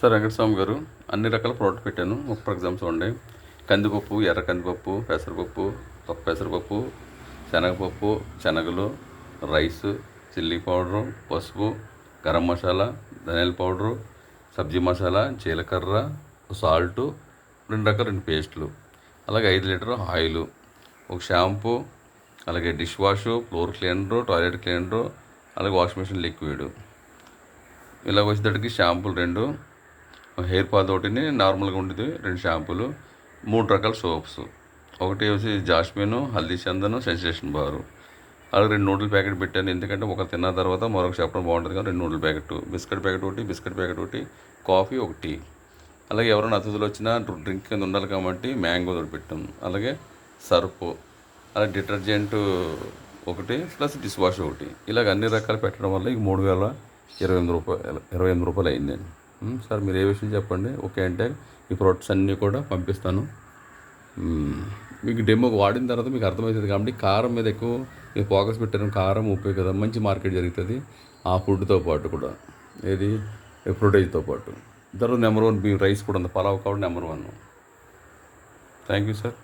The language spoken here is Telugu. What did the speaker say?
సార్ వెంకటస్వామి గారు, అన్ని రకాల ప్రోడక్ట్ పెట్టాను. ఫర్ ఎగ్జాంపుల్ చూడండి, కందిపప్పు, ఎర్ర కందిపప్పు, పెసరపప్పు, పప్పు పెసరపప్పు, శనగపప్పు, శనగలు, రైస్, చిల్లీ పౌడరు, పసుపు, గరం మసాలా, ధనియాల పౌడరు, సబ్జీ మసాలా, జీలకర్ర, సాల్టు, రెండు పేస్టులు, అలాగే 5 లీటర్ ఆయిలు, ఒక షాంపూ, అలాగే dish wash, floor cleaner, toilet cleaner, అలాగే వాషింగ్ మిషన్ లిక్విడ్. ఇలాగ వచ్చేటప్పటికి షాంపూలు 2, హెయిర్ పాత్ ఒకటిని, నార్మల్గా ఉండేది 2 షాంపూలు, 3 రకాల సోప్స్, ఒకటి వచ్చి జాస్మిన్, హల్దీ చందన్, సెన్సేషన్ బారు, అలాగే 2 నూడిల్ ప్యాకెట్ పెట్టాను. ఎందుకంటే ఒక తిన్న తర్వాత మరొక చెప్పడం బాగుంటుంది కానీ 2 నూడిల్ ప్యాకెట్, బిస్కెట్ ప్యాకెట్ ఒకటి, కాఫీ ఒకటి, అలాగే ఎవరైనా అతిథులు వచ్చినా డ్రింక్ కింద ఉండాలి కాబట్టి మ్యాంగో ఒకటి పెట్టాను. అలాగే సర్ఫ్, అలాగే డిటర్జెంట్ ఒకటి, ప్లస్ డిష్ వాష్ ఒకటి. ఇలాగ అన్ని రకాలు పెట్టడం వల్ల ఇక 3028 రూపాయలు అయిందండి. సార్ మీరు ఏ విషయం చెప్పండి, ఓకే అంటే ఈ ప్రోడక్ట్స్ అన్నీ కూడా పంపిస్తాను. మీకు డెమోకి వాడిన తర్వాత మీకు అర్థమవుతుంది కాబట్టి కారం మీద ఎక్కువ మీరు ఫోకస్ పెట్టారు. కారం, ఉప్పే కదా మంచి మార్కెట్ జరుగుతుంది ఆ ఫుడ్తో పాటు కూడా, ఏది ప్రోటీన్తో పాటు. తర్వాత నెంబర్ 1 మీ రైస్ కూడా ఉంది, పలావ్ కాబట్టి నెంబర్ 1. Thank you sir.